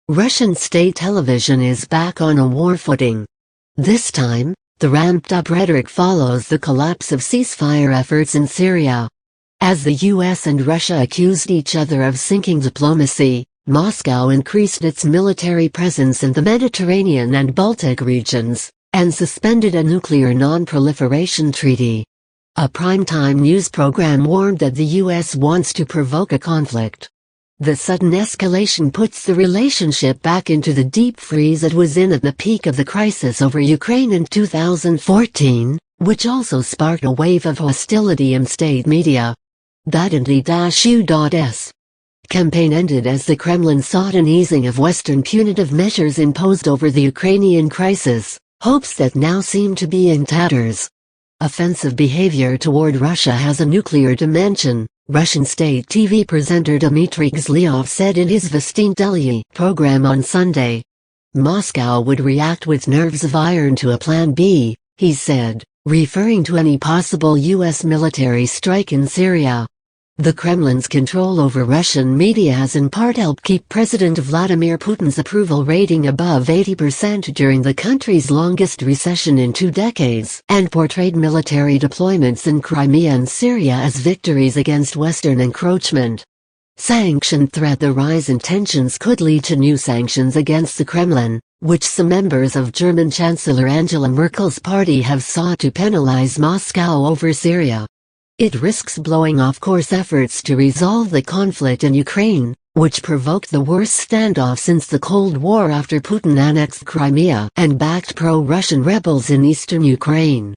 Russian state television is back on a war footing. This time, the ramped-up rhetoric follows the collapse of ceasefire efforts in Syria. As the US and Russia accused each other of sinking diplomacy, Moscow increased its military presence in the Mediterranean and Baltic regions, and suspended a nuclear non-proliferation treaty. A primetime news program warned that the US wants to provoke a conflict. The sudden escalation puts the relationship back into the deep freeze it was in at the peak of the crisis over Ukraine in 2014, which also sparked a wave of hostility in state media. That U.S. campaign ended as the Kremlin sought an easing of Western punitive measures imposed over the Ukrainian crisis, hopes that now seem to be in tatters. Offensive behavior toward Russia has a nuclear dimension, Russian state TV presenter Dmitry Kozlyov said in his Vestindeliye program on Sunday. Moscow would react with nerves of iron to a plan B, he said, referring to any possible U.S. military strike in Syria. The Kremlin's control over Russian media has in part helped keep President Vladimir Putin's approval rating above 80% during the country's longest recession in 2 decades, and portrayed military deployments in Crimea and Syria as victories against Western encroachment. Sanction threat: the rise in tensions could lead to new sanctions against the Kremlin, which some members of German Chancellor Angela Merkel's party have sought to penalize Moscow over Syria. It risks blowing off course efforts to resolve the conflict in Ukraine, which provoked the worst standoff since the Cold War after Putin annexed Crimea and backed pro-Russian rebels in eastern Ukraine.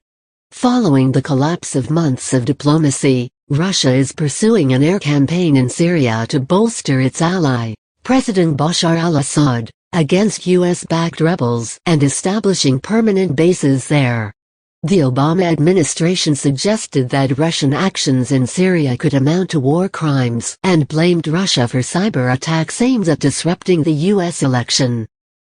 Following the collapse of months of diplomacy, Russia is pursuing an air campaign in Syria to bolster its ally, President Bashar al-Assad, against US-backed rebels and establishing permanent bases there. The Obama administration suggested that Russian actions in Syria could amount to war crimes and blamed Russia for cyber attacks aimed at disrupting the U.S. election.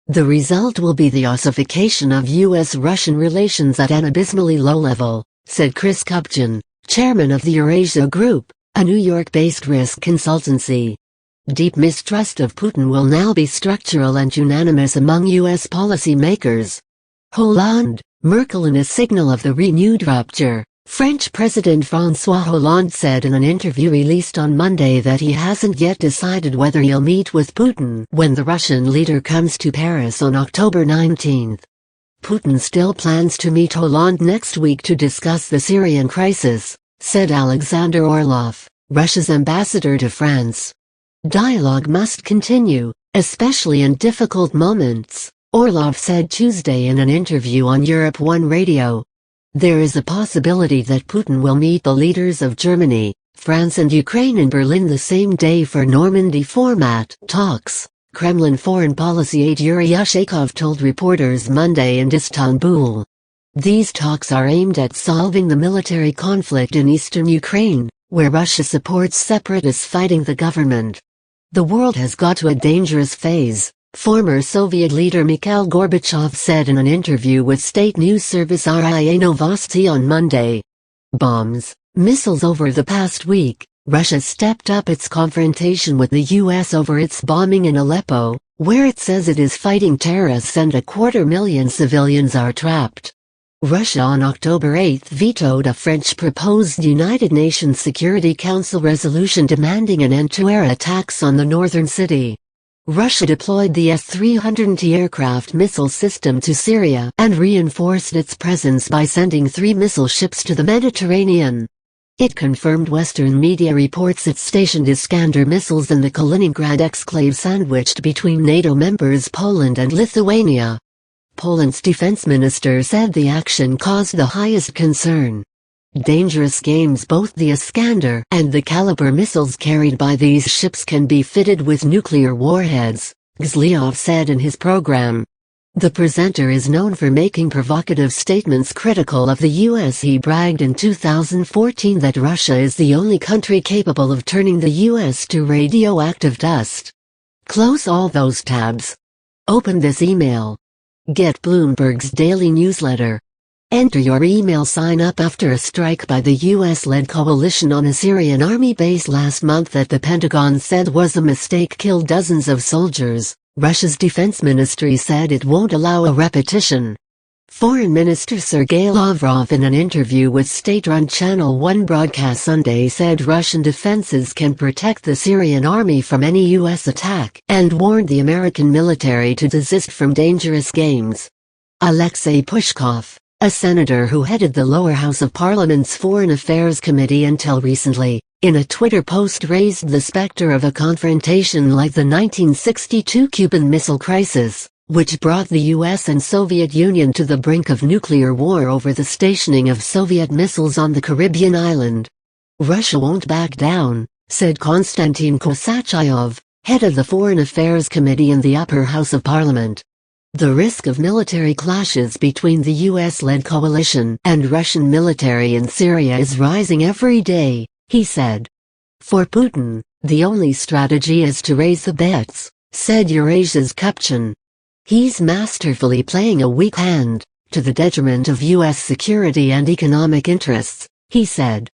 The result will be the ossification of U.S.-Russian relations at an abysmally low level, said Chris Kupchan, chairman of the Eurasia Group, a New York-based risk consultancy. Deep mistrust of Putin will now be structural and unanimous among U.S. policymakers. Hollande, Merkel in a signal of the renewed rupture. French President François Hollande said in an interview released on Monday that he hasn't yet decided whether he'll meet with Putin when the Russian leader comes to Paris on October 19. Putin still plans to meet Hollande next week to discuss the Syrian crisis, said Alexander Orlov, Russia's ambassador to France. Dialogue must continue, especially in difficult moments, Orlov said Tuesday in an interview on Europe 1 Radio. There is a possibility that Putin will meet the leaders of Germany, France and Ukraine in Berlin the same day for Normandy format talks, Kremlin foreign policy aide Yuri Ushakov told reporters Monday in Istanbul. These talks are aimed at solving the military conflict in eastern Ukraine, where Russia supports separatists fighting the government. The world has got to a dangerous phase, former Soviet leader Mikhail Gorbachev said in an interview with state news service RIA Novosti on Monday. Bombs, missiles. Over the past week, Russia stepped up its confrontation with the U.S. over its bombing in Aleppo, where it says it is fighting terrorists and 250,000 civilians are trapped. Russia on October 8 vetoed a French proposed United Nations Security Council resolution demanding an end to air attacks on the northern city. Russia deployed the S-300 anti-aircraft missile system to Syria and reinforced its presence by sending 3 missile ships to the Mediterranean. It confirmed Western media reports it stationed Iskander missiles in the Kaliningrad exclave sandwiched between NATO members Poland and Lithuania. Poland's defense minister said the action caused the highest concern. Dangerous games. Both the Iskander and the Kalibr missiles carried by these ships can be fitted with nuclear warheads, Kozlyov said in his program. The presenter is known for making provocative statements critical of the U.S. He bragged in 2014 that Russia is the only country capable of turning the U.S. to radioactive dust. Close all those tabs. Open this email. Get Bloomberg's daily newsletter. Enter your email. Sign up after a strike by the U.S.-led coalition on a Syrian army base last month that the Pentagon said was a mistake killed dozens of soldiers, Russia's defense ministry said it won't allow a repetition. Foreign Minister Sergei Lavrov in an interview with state-run Channel 1 broadcast Sunday said Russian defenses can protect the Syrian army from any U.S. attack and warned the American military to desist from dangerous games. Alexei Pushkov, a senator who headed the lower house of Parliament's Foreign Affairs Committee until recently, in a Twitter post raised the specter of a confrontation like the 1962 Cuban Missile Crisis, which brought the US and Soviet Union to the brink of nuclear war over the stationing of Soviet missiles on the Caribbean island. Russia won't back down, said Konstantin Kosachev, head of the Foreign Affairs Committee in the upper house of Parliament. The risk of military clashes between the US-led coalition and Russian military in Syria is rising every day, he said. For Putin, the only strategy is to raise the bets, said Eurasia's Kupchan. He's masterfully playing a weak hand, to the detriment of US security and economic interests, he said.